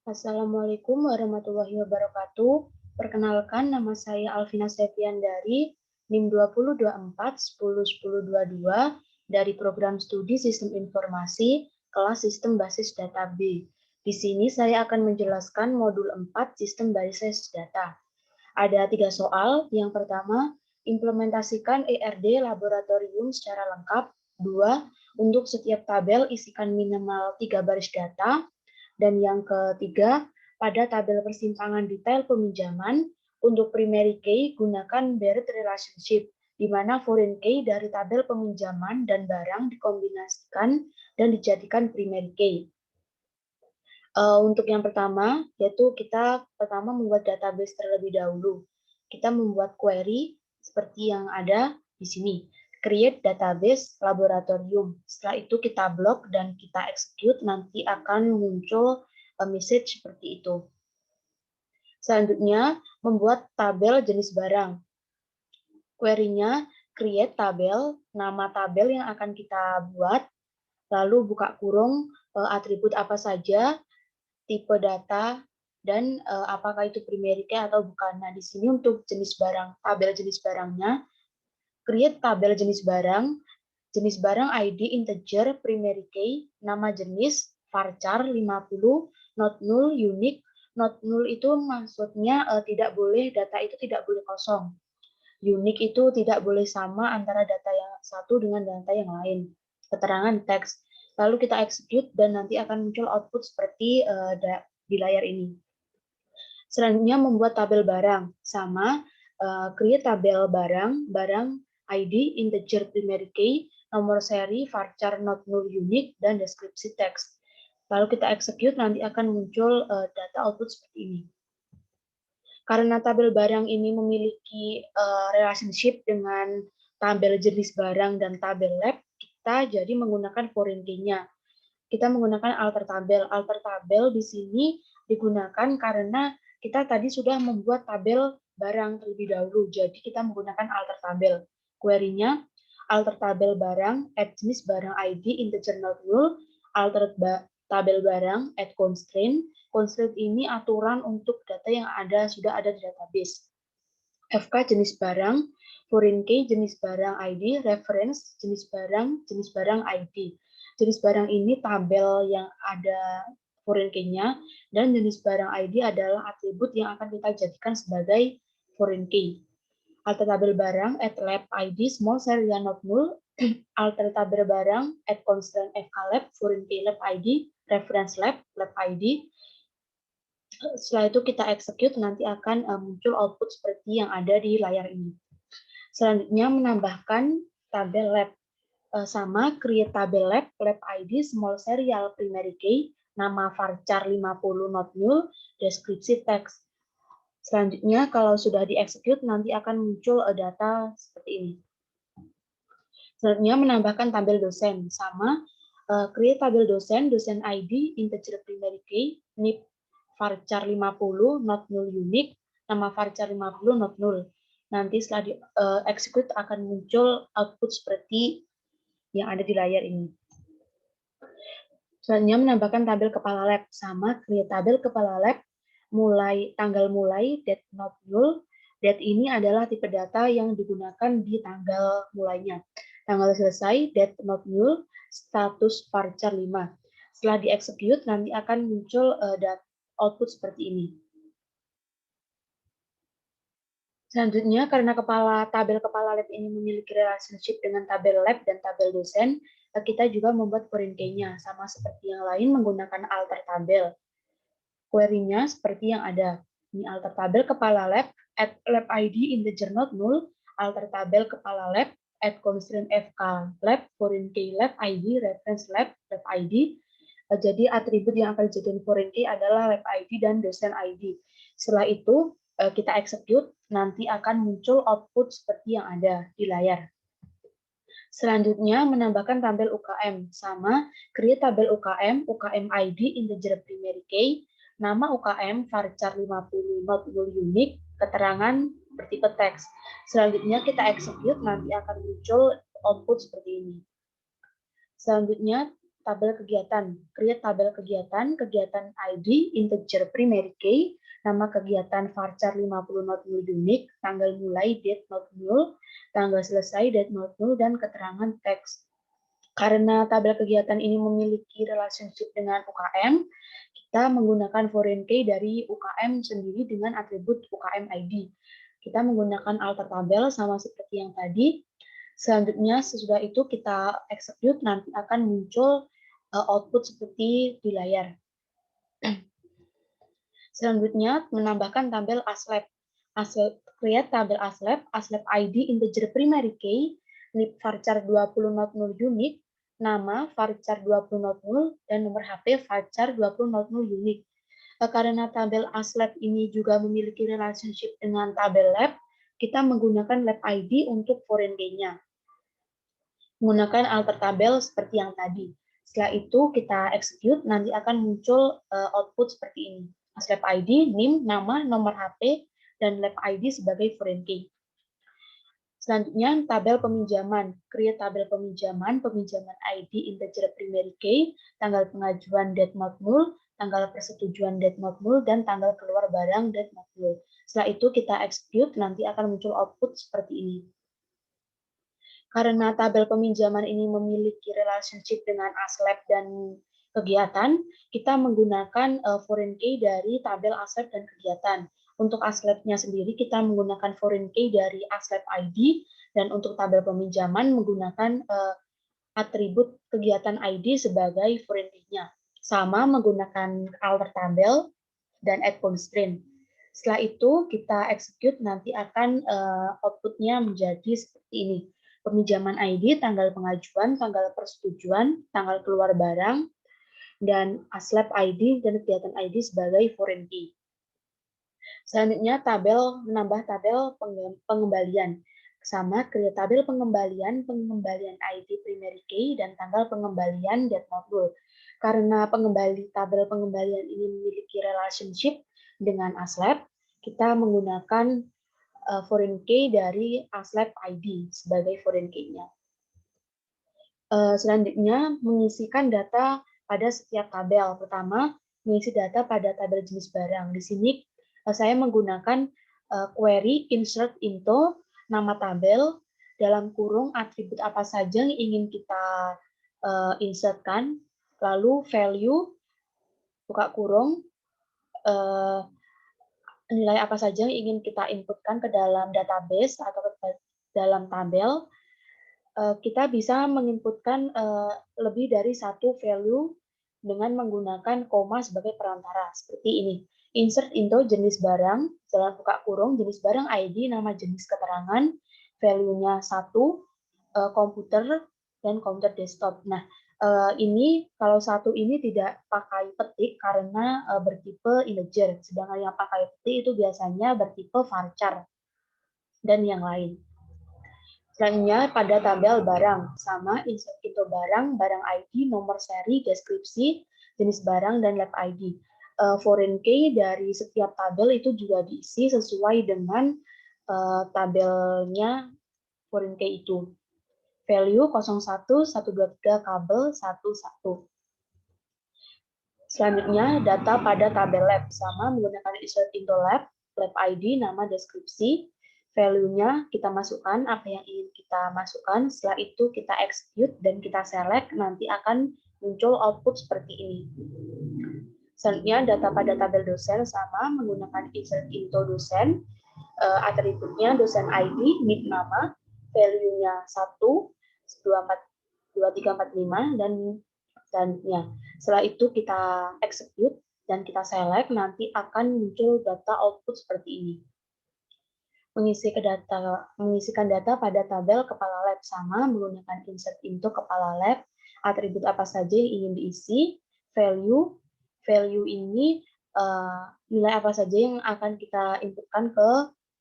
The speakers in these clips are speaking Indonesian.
Assalamualaikum warahmatullahi wabarakatuh. Perkenalkan, nama saya Alvina Septiandari, NIM 2024-10-1022 dari Program Studi Sistem Informasi, kelas Sistem Basis Data B. Di sini saya akan menjelaskan modul 4 Sistem Basis Data. Ada 3 soal. Yang pertama, implementasikan ERD laboratorium secara lengkap. 2. Untuk setiap tabel isikan minimal 3 baris data. Dan yang ketiga, pada tabel persimpangan detail peminjaman, untuk primary key gunakan Barrett relationship, di mana foreign key dari tabel peminjaman dan barang dikombinasikan dan dijadikan primary key. Untuk yang pertama, yaitu kita pertama membuat database terlebih dahulu. Kita membuat query seperti yang ada di sini. Create database laboratorium. Setelah itu kita blok dan kita execute, nanti akan muncul message seperti itu. Selanjutnya, membuat tabel jenis barang. Query-nya create tabel, nama tabel yang akan kita buat, lalu buka kurung atribut apa saja, tipe data, dan apakah itu primary key atau bukan. Nah, di sini untuk jenis barang, tabel jenis barangnya, create tabel jenis barang ID integer primary key, nama jenis, varchar 50, not null, unique. Not null itu maksudnya tidak boleh, data itu tidak boleh kosong. Unique itu tidak boleh sama antara data yang satu dengan data yang lain. Keterangan teks. Lalu kita execute dan nanti akan muncul output seperti di layar ini. Selanjutnya membuat tabel barang. Sama, create tabel barang ID, integer primary key, nomor seri, varchar not null unique, dan deskripsi teks. Lalu kita execute, nanti akan muncul data output seperti ini. Karena tabel barang ini memiliki relationship dengan tabel jenis barang dan tabel lab, kita jadi menggunakan foreign key-nya. Kita menggunakan alter tabel. Alter tabel di sini digunakan karena kita tadi sudah membuat tabel barang terlebih dahulu. Jadi kita menggunakan alter tabel. Query-nya alter tabel barang, add jenis barang ID, integer not null, alter tabel barang, add constraint. Constraint ini aturan untuk data yang sudah ada di database. FK jenis barang, foreign key jenis barang ID, reference jenis barang ID. Jenis barang ini tabel yang ada foreign key-nya, dan jenis barang ID adalah atribut yang akan kita jadikan sebagai foreign key. Alter tabel barang, add lab ID, small serial not null, alter tabel barang, add constraint FK lab, foreign key lab ID, reference lab ID. Setelah itu kita execute, nanti akan muncul output seperti yang ada di layar ini. Selanjutnya menambahkan tabel lab. Sama, create tabel lab ID, small serial primary key, nama varchar 50 not null, deskripsi teks. Selanjutnya kalau sudah di-execute, nanti akan muncul data seperti ini. Selanjutnya menambahkan tabel dosen. Sama, create tabel dosen ID, integer primary key, NIP varchar 50 not null unique, nama varchar 50 not null. Nanti setelah di execute akan muncul output seperti yang ada di layar ini. Selanjutnya menambahkan tabel kepala lab. Sama, create tabel kepala lab, tanggal mulai, date not null. Date ini adalah tipe data yang digunakan di tanggal mulainya. Tanggal selesai, date not null, status varchar 5. Setelah di-execute, nanti akan muncul output seperti ini. Selanjutnya, karena tabel kepala lab ini memiliki relationship dengan tabel lab dan tabel dosen, kita juga membuat foreign key-nya, sama seperti yang lain menggunakan alter tabel. Query-nya seperti yang ada. Ini alter tabel kepala lab, add lab ID integer not null, alter tabel kepala lab, add constraint FK lab, foreign key lab ID, reference lab ID. Jadi atribut yang akan dijadikan foreign key adalah lab ID dan dosen ID. Setelah itu kita execute, nanti akan muncul output seperti yang ada di layar. Selanjutnya menambahkan tabel UKM. Sama, create tabel UKM ID integer primary key, nama UKM varchar 50 not null unique, keterangan bertipe teks. Selanjutnya kita execute, nanti akan muncul output seperti ini. Selanjutnya tabel kegiatan. Create tabel kegiatan, kegiatan ID, integer primary key, nama kegiatan varchar 50 not null unique, tanggal mulai date not null, tanggal selesai date not null, dan keterangan teks. Karena tabel kegiatan ini memiliki relationship dengan UKM, kita menggunakan foreign key dari UKM sendiri dengan atribut UKM ID. Kita menggunakan alter tabel sama seperti yang tadi. Selanjutnya sesudah itu kita execute, nanti akan muncul output seperti di layar. Selanjutnya menambahkan tabel aslab. Create tabel aslab ID integer primary key, nip varchar 20 not null unique, nama varchar 20 not null, dan nomor HP varchar 20 not null unique. Karena tabel aslab ini juga memiliki relationship dengan tabel lab, kita menggunakan lab ID untuk foreign key-nya. Menggunakan alter tabel seperti yang tadi. Setelah itu kita execute, nanti akan muncul output seperti ini. Lab ID, NIM, nama, nomor HP, dan lab ID sebagai foreign key. Selanjutnya, tabel peminjaman. Create tabel peminjaman ID integer primary key, tanggal pengajuan date not null, tanggal persetujuan date not null, dan tanggal keluar barang date not null. Setelah itu kita execute, nanti akan muncul output seperti ini. Karena tabel peminjaman ini memiliki relationship dengan aslab dan kegiatan, kita menggunakan foreign key dari tabel aslab dan kegiatan. Untuk aslabnya sendiri kita menggunakan foreign key dari aslab ID, dan untuk tabel peminjaman menggunakan atribut kegiatan ID sebagai foreign key-nya. Sama menggunakan alter tabel dan add constraint. Setelah itu kita execute, nanti akan output-nya menjadi seperti ini. Peminjaman ID, tanggal pengajuan, tanggal persetujuan, tanggal keluar barang, dan aslab ID dan kegiatan ID sebagai foreign key. Selanjutnya menambah tabel pengembalian. Sama create tabel pengembalian ID primary key, dan tanggal pengembalian date not null. Karena tabel pengembalian ini memiliki relationship dengan aslab, kita menggunakan foreign key dari aslab ID sebagai foreign key-nya. Selanjutnya, mengisikan data pada setiap tabel. Pertama, mengisi data pada tabel jenis barang. Di sini saya menggunakan query insert into nama tabel dalam kurung atribut apa saja yang ingin kita insertkan, lalu value buka kurung nilai apa saja yang ingin kita inputkan ke dalam database atau ke dalam tabel. Kita bisa menginputkan lebih dari satu value dengan menggunakan koma sebagai perantara, seperti ini. Insert into jenis barang, dalam buka kurung, jenis barang ID, nama jenis keterangan, value-nya 1, komputer, dan komputer desktop. Nah, ini kalau satu ini tidak pakai petik karena bertipe integer, sedangkan yang pakai petik itu biasanya bertipe varchar dan yang lain. Selanjutnya pada tabel barang, sama insert into barang ID, nomor seri, deskripsi, jenis barang, dan lab ID. Foreign key dari setiap tabel itu juga diisi sesuai dengan tabelnya foreign key itu. Value 01, 123, kabel 11. Selanjutnya, data pada tabel lab, sama menggunakan insert into lab ID, nama, deskripsi, value-nya kita masukkan apa yang ingin kita masukkan, setelah itu kita execute dan kita select, nanti akan muncul output seperti ini. Selanjutnya, data pada tabel dosen, sama menggunakan insert into dosen, atributnya dosen ID, NIP nama, value-nya 1, 2345, dan selanjutnya. Setelah itu kita execute dan kita select, nanti akan muncul data output seperti ini. Mengisikan data pada tabel kepala lab, sama menggunakan insert into kepala lab, atribut apa saja yang ingin diisi, value ini nilai apa saja yang akan kita inputkan ke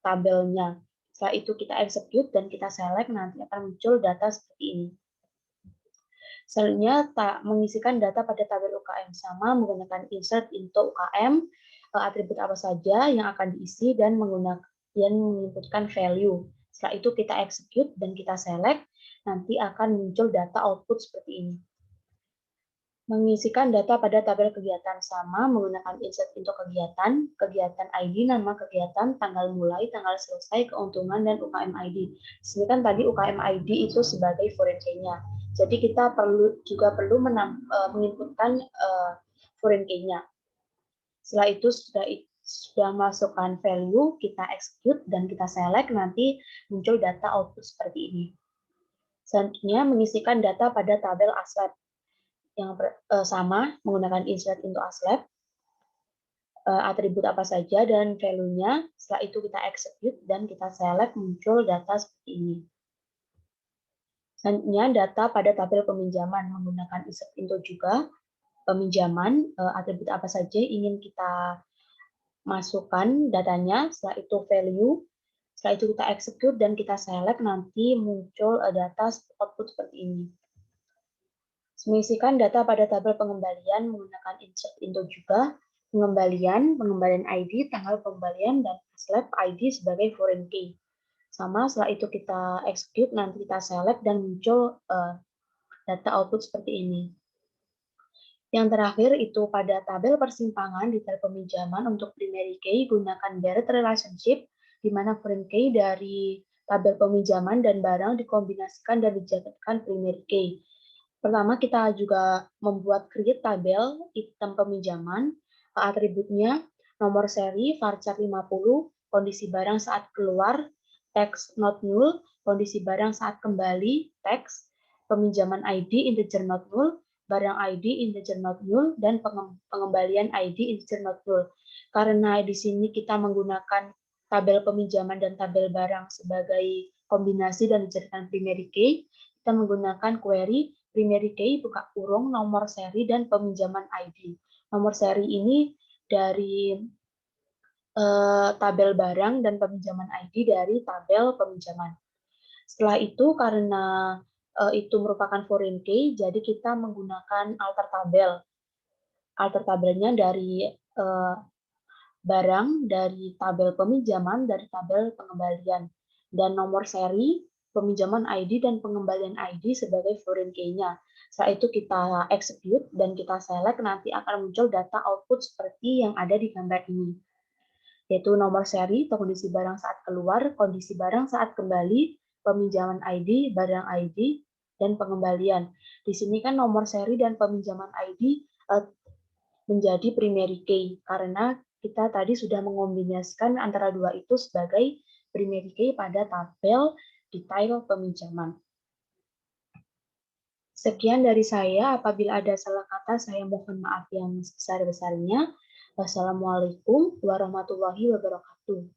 tabelnya. Setelah itu kita execute dan kita select, nanti akan muncul data seperti ini. Selanjutnya, mengisikan data pada tabel UKM, sama menggunakan insert into UKM, atribut apa saja yang akan diisi dan menginputkan value. Setelah itu kita execute dan kita select, nanti akan muncul data output seperti ini. Mengisikan data pada tabel kegiatan sama menggunakan insert into kegiatan, kegiatan ID, nama kegiatan, tanggal mulai, tanggal selesai, keuntungan, dan UKM ID. Di sini kan tadi UKM ID itu sebagai foreign key-nya. Jadi kita perlu menginputkan foreign key-nya. Setelah itu sudah masukkan value, kita execute dan kita select, nanti muncul data output seperti ini. Selanjutnya mengisikan data pada tabel ASLab yang sama menggunakan insert into ASLab, atribut apa saja dan value-nya. Setelah itu kita execute dan kita select, muncul data seperti ini. Selanjutnya data pada tabel peminjaman menggunakan insert into juga peminjaman, atribut apa saja ingin kita masukkan datanya, setelah itu value, setelah itu kita execute dan kita select, nanti muncul data output seperti ini. Mengisikan data pada tabel pengembalian menggunakan insert into juga pengembalian ID, tanggal pengembalian, dan ASLab ID sebagai foreign key. Sama, setelah itu kita execute, nanti kita select dan muncul data output seperti ini. Yang terakhir itu pada tabel persimpangan di tabel peminjaman untuk primary key gunakan direct relationship di mana foreign key dari tabel peminjaman dan barang dikombinasikan dan dijadikan primary key. Pertama kita juga membuat create tabel item peminjaman, atributnya nomor seri varchar 50, kondisi barang saat keluar, text not null, kondisi barang saat kembali, text, peminjaman ID integer not null, barang ID integer not null, dan pengembalian ID integer not null. Karena di sini kita menggunakan tabel peminjaman dan tabel barang sebagai kombinasi dan dijadikan primary key, kita menggunakan query primary key buka kurung nomor seri dan peminjaman ID. Nomor seri ini dari tabel barang dan peminjaman ID dari tabel peminjaman. Setelah itu karena itu merupakan foreign key, jadi kita menggunakan alter tabel. Alter tabelnya dari barang, dari tabel peminjaman, dari tabel pengembalian. Dan nomor seri, peminjaman ID, dan pengembalian ID sebagai foreign key-nya. Setelah itu kita execute dan kita select, nanti akan muncul data output seperti yang ada di gambar ini. Yaitu nomor seri, kondisi barang saat keluar, kondisi barang saat kembali, peminjaman ID, barang ID, dan pengembalian. Di sini kan nomor seri dan peminjaman ID menjadi primary key, karena kita tadi sudah mengombinasikan antara dua itu sebagai primary key pada tabel detail peminjaman. Sekian dari saya, apabila ada salah kata saya mohon maaf yang sebesar-besarnya. Wassalamualaikum warahmatullahi wabarakatuh.